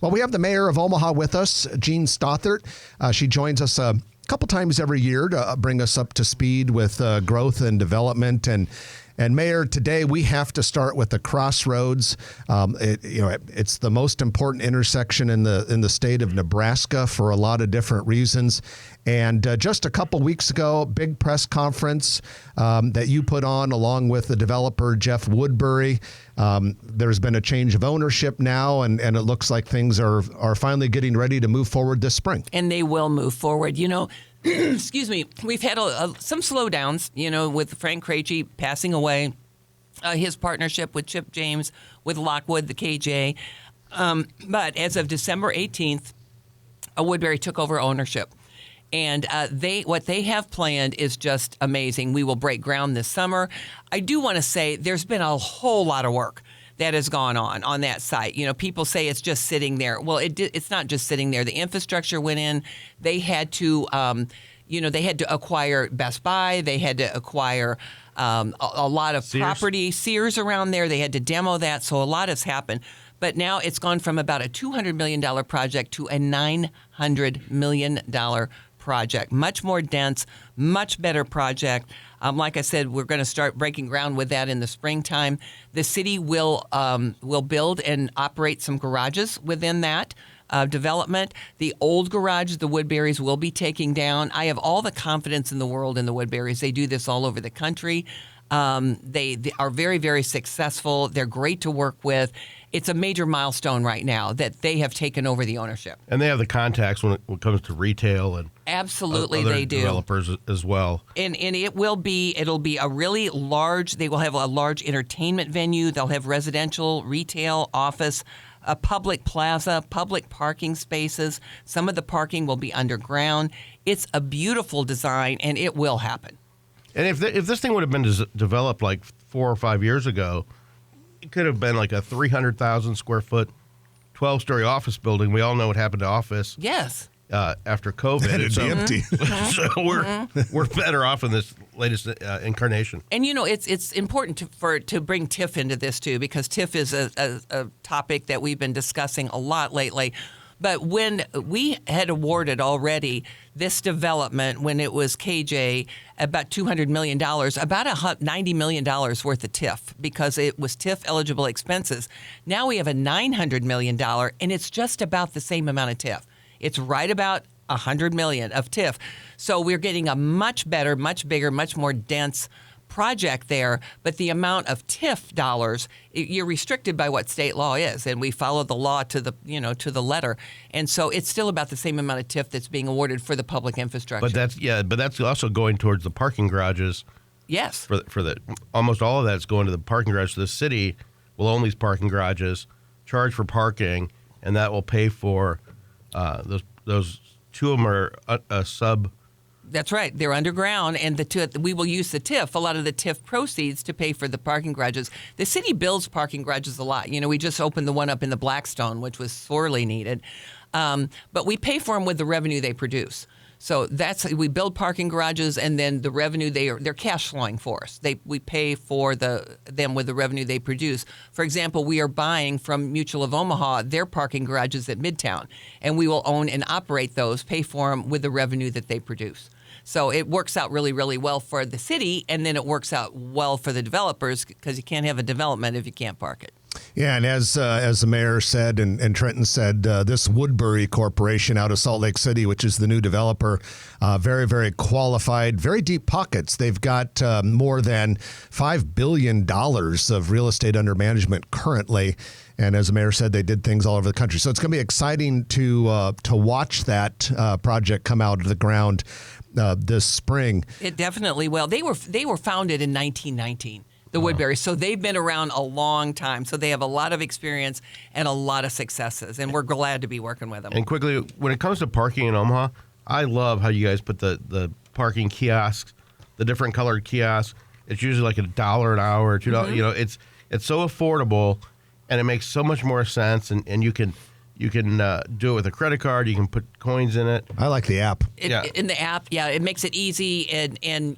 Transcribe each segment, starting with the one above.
Well, we have the mayor of Omaha with us, Jean Stothert. She joins us a couple times every year to bring us up to speed with growth and development. And Mayor, today we have to start with the crossroads. It's the most important intersection in the state of Nebraska for a lot of different reasons. And just a couple weeks ago, big press conference that you put on along with the developer Jeff Woodbury. There's been a change of ownership now, and it looks like things are finally getting ready to move forward this spring. And they will move forward. Excuse me, we've had some slowdowns, with Frank Krejci passing away, his partnership with Chip James, with Lockwood, the KJ. But as of December 18th, Woodbury took over ownership. And what they have planned is just amazing. We will break ground this summer. I do want to say there's been a whole lot of work that has gone on that site. People say it's just sitting there. Well, it's not just sitting there. The infrastructure went in. They had to, they had to acquire Best Buy. They had to acquire a lot of property, Sears around there. They had to demo that. So a lot has happened. But now it's gone from about a $200 million project to a $900 million project. Much more dense, much better project. Like I said, we're going to start breaking ground with that in the springtime. The city will build and operate some garages within that development. The old garage, the Woodburys will be taking down. I have all the confidence in the world in the Woodburys. They do this all over the country. They are very, very successful. They're great to work with. It's a major milestone right now that they have taken over the ownership. And they have the contacts when it comes to retail and absolutely other they do. Developers it'll be a really large, they will have a large entertainment venue. They'll have residential, retail, office, a public plaza, public parking spaces. Some of the parking will be underground. It's a beautiful design, and it will happen. And if this thing would have been developed like 4 or 5 years ago, it could have been like a 300,000 square foot, 12-story office building. We all know what happened to office. Yes. After COVID, It'd be empty. So we're better off in this latest incarnation. And it's important to bring TIF into this too, because TIF is a topic that we've been discussing a lot lately. But when we had awarded already this development, when it was KJ, about $200 million, about $90 million worth of TIF, because it was TIF eligible expenses. Now we have a $900 million, and it's just about the same amount of TIF. It's right about $100 million of TIF. So we're getting a much better, much bigger, much more dense project there, but the amount of TIF dollars, you're restricted by what state law is, and we follow the law to the letter. And so it's still about the same amount of TIF that's being awarded for the public infrastructure. But that's also going towards the parking garages. Yes. For the almost all of that's going to the parking garage. So the city will own these parking garages, charge for parking, and that will pay for those two of them are a sub. That's right. They're underground, and we will use the TIF, a lot of the TIF proceeds, to pay for the parking garages. The city builds parking garages a lot. We just opened the one up in the Blackstone, which was sorely needed. But we pay for them with the revenue they produce. So we build parking garages, and then the revenue they're cash flowing for us. We pay for them with the revenue they produce. For example, we are buying from Mutual of Omaha their parking garages at Midtown, and we will own and operate those, pay for them with the revenue that they produce. So it works out really, really well for the city, and then it works out well for the developers, because you can't have a development if you can't park it. Yeah, and as the mayor said and Trenton said, this Woodbury Corporation out of Salt Lake City, which is the new developer, very, very qualified, very deep pockets. They've got more than $5 billion of real estate under management currently. And as the mayor said, they did things all over the country. So it's going to be exciting to watch that project come out of the ground this spring. It definitely will. They were founded in 1919. The Woodburys. So they've been around a long time. So they have a lot of experience and a lot of successes. And we're glad to be working with them. And quickly, when it comes to parking in Omaha, I love how you guys put the parking kiosks, the different colored kiosks. It's usually like $1 an hour or $2. Mm-hmm. It's so affordable, and it makes so much more sense. And you can do it with a credit card. You can put coins in it. I like the app. In the app, it makes it easy. And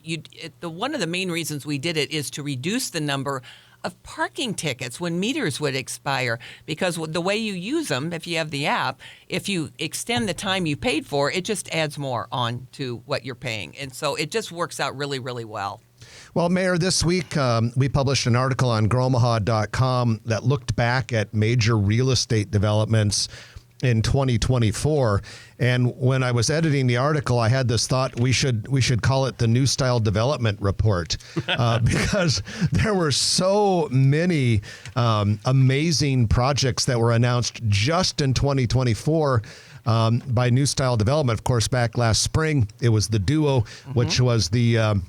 one of the main reasons we did it is to reduce the number of parking tickets when meters would expire, because the way you use them, if you have the app, if you extend the time you paid for, it just adds more on to what you're paying. And so it just works out really, really well. Well, Mayor, this week we published an article on Omaha.com that looked back at major real estate developments in 2024. And when I was editing the article, I had this thought we should call it the New Style Development Report because there were so many amazing projects that were announced just in 2024 by New Style Development. Of course, back last spring, it was the Duo, which was the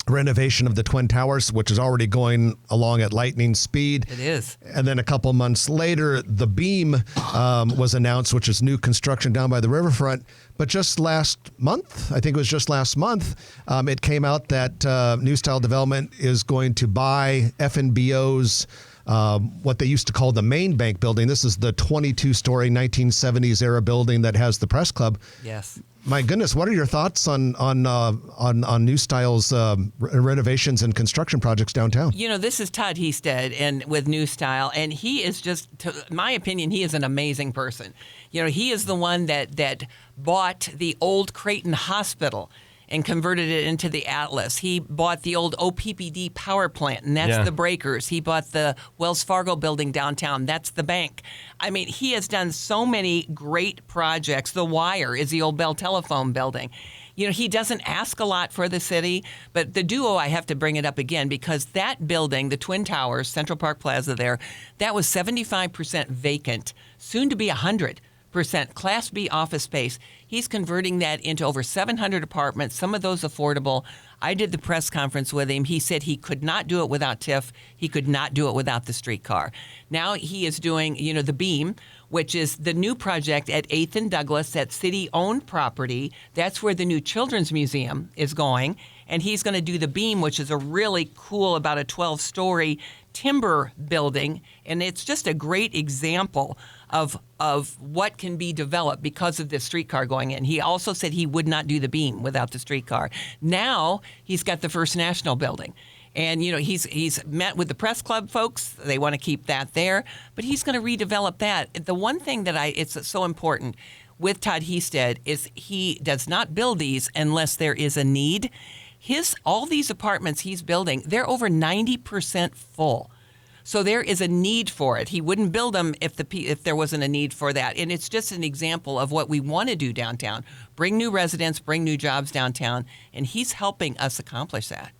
renovation of the Twin Towers, which is already going along at lightning speed. It is. And then a couple months later, the Beam was announced, which is new construction down by the riverfront. But just last month, I think it was just last month, it came out that New Style Development is going to buy FNBO's what they used to call the main bank building. This is the 22-story 1970s era building that has the press club. Yes. My goodness, what are your thoughts on New Style's renovations and construction projects downtown? You know, this is Todd Hestead and with New Style, and he is just, to my opinion, he is an amazing person. You know, he is the one that bought the old Creighton Hospital and converted it into the Atlas. He bought the old OPPD power plant, and that's the breakers. He bought the Wells Fargo building downtown. That's the bank. I mean, he has done so many great projects. The Wire is the old Bell Telephone building. You know, he doesn't ask a lot for the city, but the Duo, I have to bring it up again because that building, the Twin Towers, Central Park Plaza there, that was 75% vacant, soon to be 100%. Class B office space. He's converting that into over 700 apartments, some of those affordable. I did the press conference with him. He said he could not do it without TIF. He could not do it without the streetcar. Now he is doing, you know, the Beam, which is the new project at 8th and Douglas, that city-owned property. That's where the new Children's Museum is going. And he's going to do the Beam, which is a really cool, about a 12-story timber building. And it's just a great example of what can be developed because of this streetcar going in. He also said he would not do the Beam without the streetcar. Now he's got the First National building. And, you know, he's met with the press club folks. They want to keep that there. But he's going to redevelop that. The one thing that it's so important with Todd Hestead is he does not build these unless there is a need. All these apartments he's building, they're over 90% full. So there is a need for it. He wouldn't build them if there wasn't a need for that. And it's just an example of what we want to do downtown. Bring new residents, bring new jobs downtown. And he's helping us accomplish that.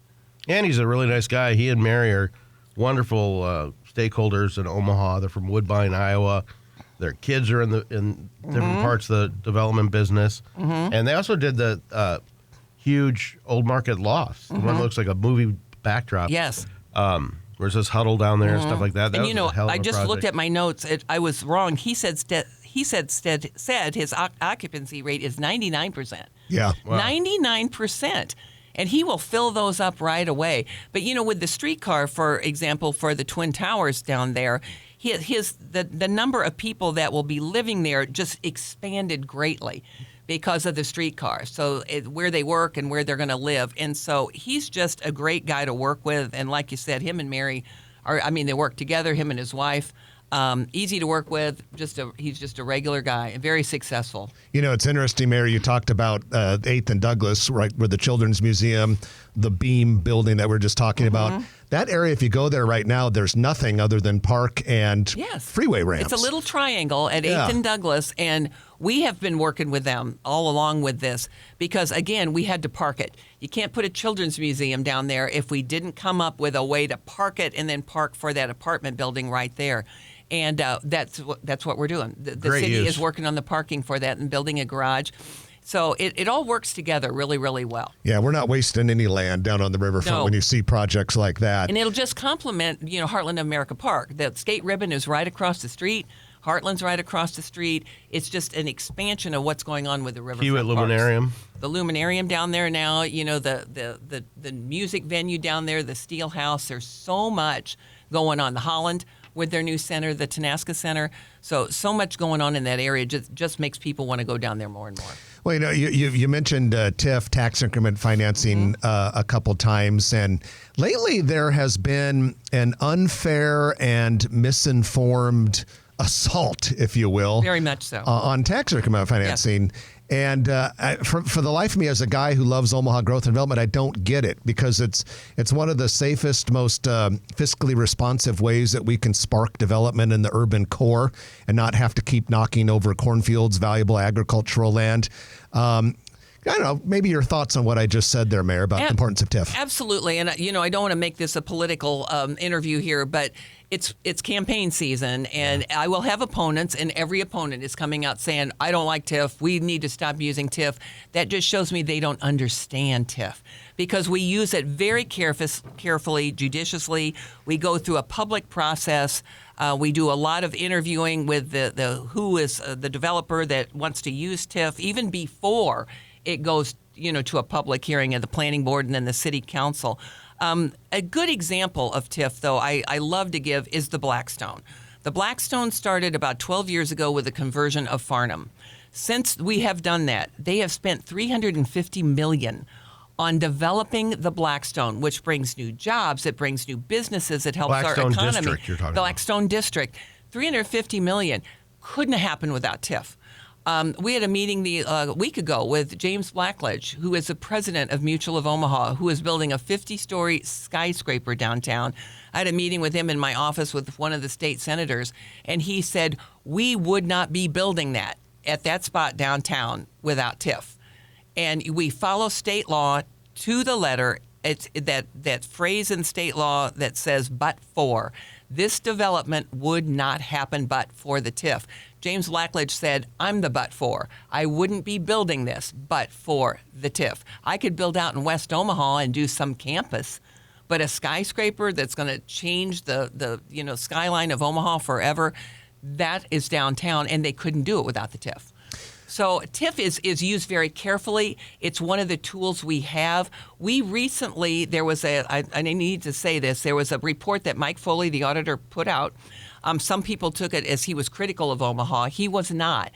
And he's a really nice guy. He and Mary are wonderful stakeholders in Omaha. They're from Woodbine, Iowa. Their kids are in different parts of the development business. And they also did the huge Old Market lofts. The one that looks like a movie backdrop. Yes. Where it says Huddle down there and stuff like that. And you know, I just looked at my notes. I was wrong. He said his occupancy rate is 99%. Yeah. Wow. 99%. And he will fill those up right away. But, you know, with the streetcar, for example, for the Twin Towers down there, the number of people that will be living there just expanded greatly because of the streetcar. So where they work and where they're going to live. And so he's just a great guy to work with. And like you said, him and Mary they work together, him and his wife. Easy to work with. He's just a regular guy and very successful. You know, it's interesting, Mary, you talked about 8th and Douglas, right, where the Children's Museum, the Beam building that we're just talking about. That area, if you go there right now, there's nothing other than park and freeway ramps. It's a little triangle at 8th and Douglas, and we have been working with them all along with this because, again, we had to park it. You can't put a children's museum down there if we didn't come up with a way to park it and then park for that apartment building right there. And that's what we're doing. The city is working on the parking for that and building a garage. So it all works together really, really well. Yeah, we're not wasting any land down on the riverfront when you see projects like that. And it'll just complement, you know, Heartland of America Park. The skate ribbon is right across the street. Heartland's right across the street. It's just an expansion of what's going on with the riverfront Hewitt Luminarium. The Luminarium down there now, you know, the music venue down there, the Steel House. There's so much going on. The Holland with their new center, the Tenasca Center. So much going on in that area just makes people want to go down there more and more. Well, you mentioned TIF, tax increment financing, a couple times, and lately there has been an unfair and misinformed assault, if you will, Very much so. on tax increment financing. Yes. And for the life of me, as a guy who loves Omaha growth and development, I don't get it, because it's one of the safest, most fiscally responsive ways that we can spark development in the urban core and not have to keep knocking over cornfields, valuable agricultural land. I don't know, maybe your thoughts on what I just said there, Mayor, about the importance of TIF. Absolutely. And, I don't want to make this a political interview here, but it's campaign season, and I will have opponents, and every opponent is coming out saying, I don't like TIF. We need to stop using TIF. That just shows me they don't understand TIF, because we use it very carefully, judiciously. We go through a public process. We do a lot of interviewing with the who is the developer that wants to use TIF, even before it goes, to a public hearing at the planning board and then the city council. A good example of TIF, though, I love to give is the Blackstone. The Blackstone started about 12 years ago with the conversion of Farnham. Since we have done that, they have spent $350 million on developing the Blackstone, which brings new jobs, it brings new businesses, it helps Blackstone our economy. District, you're talking Blackstone District. $350 million couldn't have happened without TIF. We had a meeting a week ago with James Blackledge, who is the president of Mutual of Omaha, who is building a 50-story skyscraper downtown. I had a meeting with him in my office with one of the state senators, and he said, we would not be building that at that spot downtown without TIF. And we follow state law to the letter. It's that phrase in state law that says, but for. This development would not happen but for the TIF. James Blackledge said, I'm the but for. I wouldn't be building this but for the TIF. I could build out in West Omaha and do some campus, but a skyscraper that's going to change the skyline of Omaha forever, that is downtown, and they couldn't do it without the TIF. So TIF is used very carefully. It's one of the tools we have. We recently, I need to say this, there was a report that Mike Foley, the auditor, put out. Some people took it as he was critical of Omaha. He was not.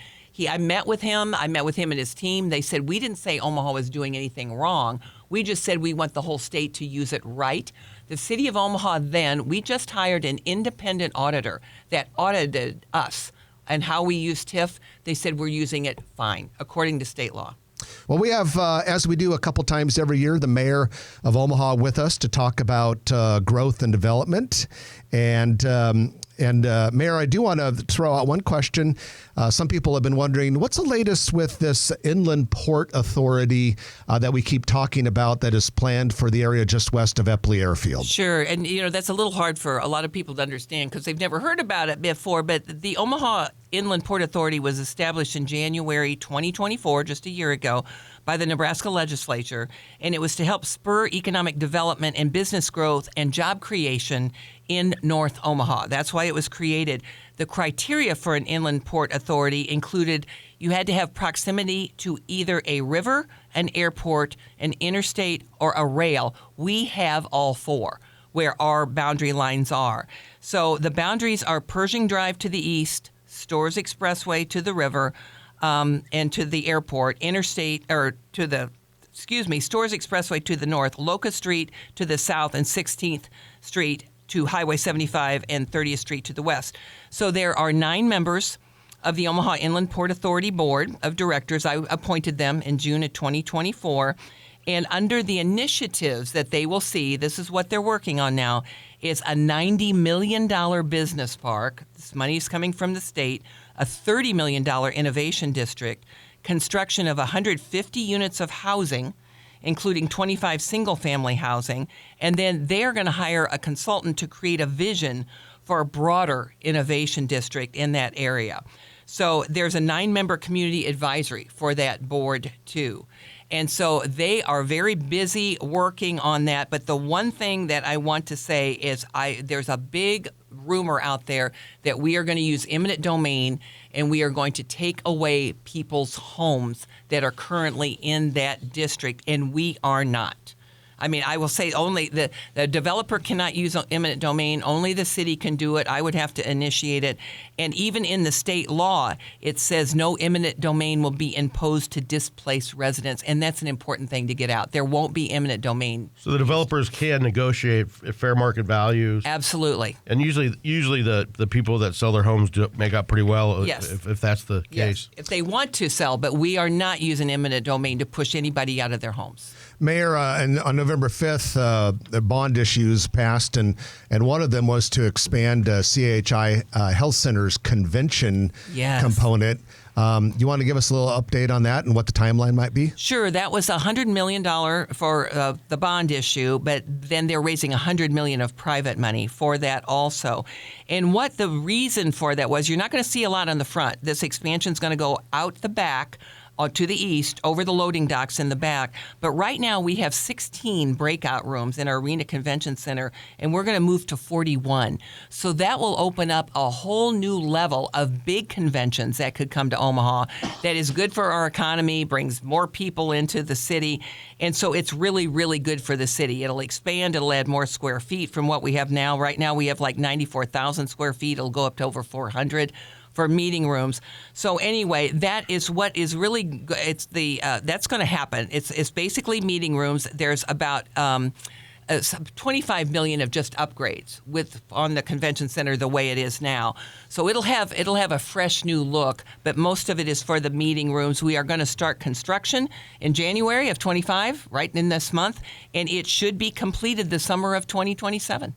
I met with him and his team. They said, we didn't say Omaha was doing anything wrong. We just said we want the whole state to use it right. The city of Omaha we just hired an independent auditor that audited us and how we use TIF. They said we're using it fine, according to state law. Well, we have, as we do a couple times every year, the mayor of Omaha with us to talk about growth and development. And Mayor, I do want to throw out one question. Some people have been wondering, what's the latest with this Inland Port Authority that we keep talking about that is planned for the area just west of Epley Airfield? Sure. And, that's a little hard for a lot of people to understand because they've never heard about it before. But the Omaha Inland Port Authority was established in January 2024, just a year ago, by the Nebraska legislature, and it was to help spur economic development and business growth and job creation in North Omaha. That's why it was created. The criteria for an inland port authority included you had to have proximity to either a river, an airport, an interstate, or a rail. We have all four where our boundary lines are. So the boundaries are Pershing Drive to the east, Stores Expressway to the river, and to the airport, Stores Expressway to the north, Locust Street to the south, and 16th Street to Highway 75 and 30th Street to the west. So there are 9 members of the Omaha Inland Port Authority Board of Directors. I appointed them in June of 2024. And under the initiatives that they will see, this is what they're working on now, is a $90 million business park. This money is coming from the state, a $30 million innovation district, construction of 150 units of housing, including 25 single-family housing, and then they're going to hire a consultant to create a vision for a broader innovation district in that area. So there's a 9-member community advisory for that board, too. And so they are very busy working on that. But the one thing that I want to say is there's a big rumor out there that we are going to use eminent domain and we are going to take away people's homes that are currently in that district, and we are not. I mean, I will say only the developer cannot use eminent domain. Only the city can do it. I would have to initiate it. And even in the state law, it says no eminent domain will be imposed to displaced residents. And that's an important thing to get out. There won't be eminent domain. So the developers can negotiate fair market values. Absolutely. And usually the people that sell their homes make out pretty well. Yes. If that's the case. If they want to sell, but we are not using eminent domain to push anybody out of their homes. Mayor, on November 5th, the bond issues passed, and one of them was to expand CHI Health Center's convention component. You want to give us a little update on that and what the timeline might be? Sure. That was $100 million for the bond issue, but then they're raising $100 million of private money for that also. And what the reason for that was, you're not going to see a lot on the front. This expansion is going to go out the back, to the east, over the loading docks in the back. But right now we have 16 breakout rooms in our Arena Convention Center, and we're going to move to 41. So that will open up a whole new level of big conventions that could come to Omaha that is good for our economy, brings more people into the city. And so it's really, really good for the city. It'll expand. It'll add more square feet from what we have now. Right now we have like 94,000 square feet. It'll go up to over 400. For meeting rooms. So anyway, that is what is really it's the that's going to happen. It's basically meeting rooms. There's about 25 million of just upgrades on the convention center the way it is now. So it'll have a fresh new look, but most of it is for the meeting rooms. We are going to start construction in January of 25, right in this month, and it should be completed the summer of 2027.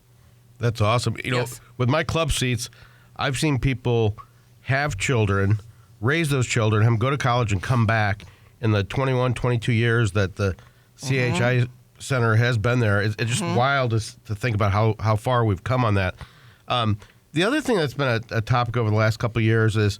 That's awesome. You know, with my club seats, I've seen people have children, raise those children, have them go to college and come back in the 21, 22 years that the CHI Center has been there. It's just wild to think about how far we've come on that. The other thing that's been a topic over the last couple of years is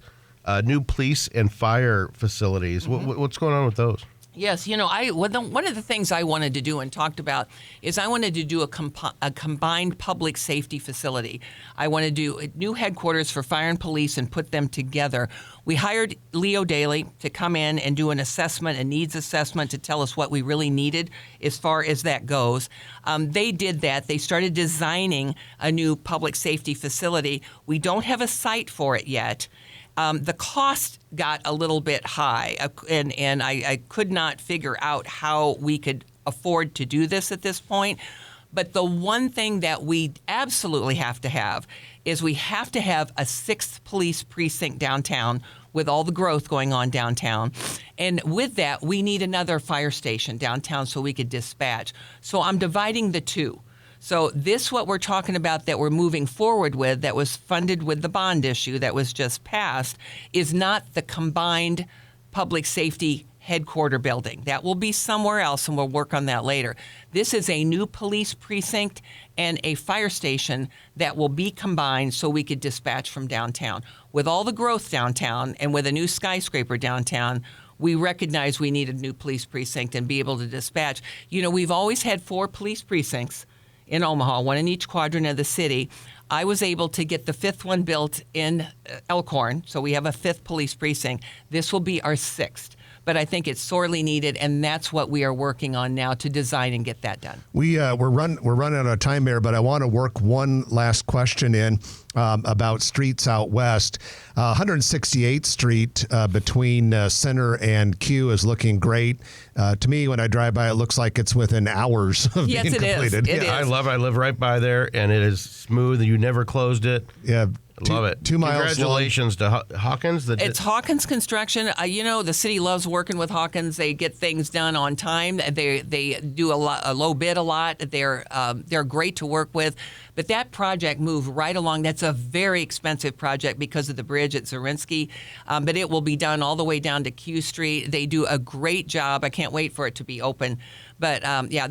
new police and fire facilities. What's going on with those? Yes, you know, one of the things I wanted to do and talked about is I wanted to do a combined public safety facility. I want to do new headquarters for fire and police and put them together. We hired Leo Daly to come in and do an assessment, a needs assessment, to tell us what we really needed as far as that goes. They did that. They started designing a new public safety facility. We don't have a site for it yet. The cost got a little bit high, and I could not figure out how we could afford to do this at this point. But the one thing that we absolutely have to have is we have to have a 6th police precinct downtown with all the growth going on downtown. And with that, we need another fire station downtown so we could dispatch. So I'm dividing the two. So what we're talking about that we're moving forward with, that was funded with the bond issue that was just passed, is not the combined public safety headquarter building. That will be somewhere else, and we'll work on that later. This is a new police precinct and a fire station that will be combined so we could dispatch from downtown. With all the growth downtown and with a new skyscraper downtown, we recognize we need a new police precinct and be able to dispatch. You know, we've always had 4 police precincts in Omaha, one in each quadrant of the city. I was able to get the 5th one built in Elkhorn, so we have a 5th police precinct. This will be our 6th. But I think it's sorely needed, and that's what we are working on now to design and get that done. We're running out of time here, but I want to work one last question in about streets out west. 168th Street between Center and Q is looking great. To me, when I drive by, it looks like it's within hours of being completed. It is. I love it. I live right by there, and it is smooth. You never closed it. Yeah. Love it. 2 miles. Congratulations to Hawkins. It's Hawkins Construction. You know, the city loves working with Hawkins. They get things done on time. They do a low bid a lot. They're great to work with. But that project moved right along. That's a very expensive project because of the bridge at Zorinsky. But it will be done all the way down to Q Street. They do a great job. I can't wait for it to be open. But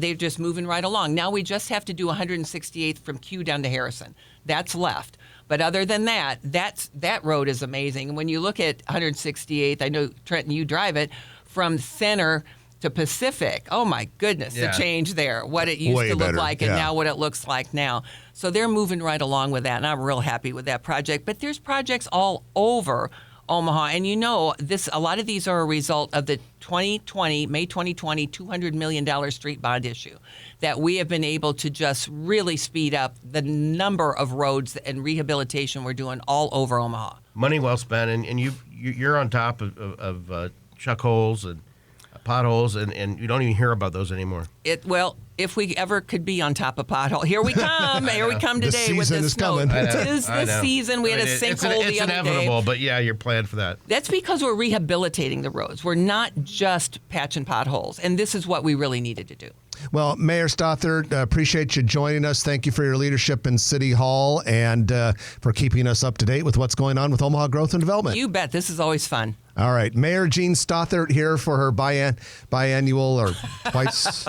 they're just moving right along. Now we just have to do 168th from Q down to Harrison. That's left. But other than that road is amazing. And when you look at 168th, I know, Trenton, you drive it, from Center to Pacific, oh my goodness, the change there, what it used to look like and now what it looks like now. So they're moving right along with that, and I'm real happy with that project. But there's projects all over Omaha. And a lot of these are a result of the May 2020 $200 million street bond issue that we have been able to just really speed up the number of roads and rehabilitation we're doing all over Omaha. Money well spent, and you're on top of chuck holes and potholes, and you don't even hear about those anymore. If we ever could be on top of pothole, here we come. Here we come today with the snow. Coming. It is the season. We had a sinkhole the other inevitable, day. but yeah, you're planned for that. That's because we're rehabilitating the roads. We're not just patching potholes, and this is what we really needed to do. Well, Mayor Stothert, appreciate you joining us. Thank you for your leadership in City Hall and for keeping us up to date with what's going on with Omaha Growth and Development. You bet. This is always fun. All right. Mayor Jean Stothert here for her biannual or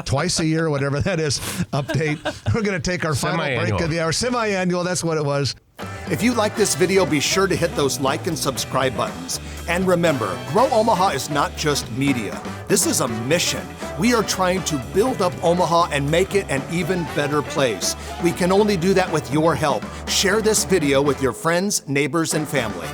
twice a year, whatever that is, update. We're going to take our final break of the hour. Semi-annual, that's what it was. If you like this video, be sure to hit those like and subscribe buttons. And remember, Grow Omaha is not just media. This is a mission. We are trying to build up Omaha and make it an even better place. We can only do that with your help. Share this video with your friends, neighbors, and family.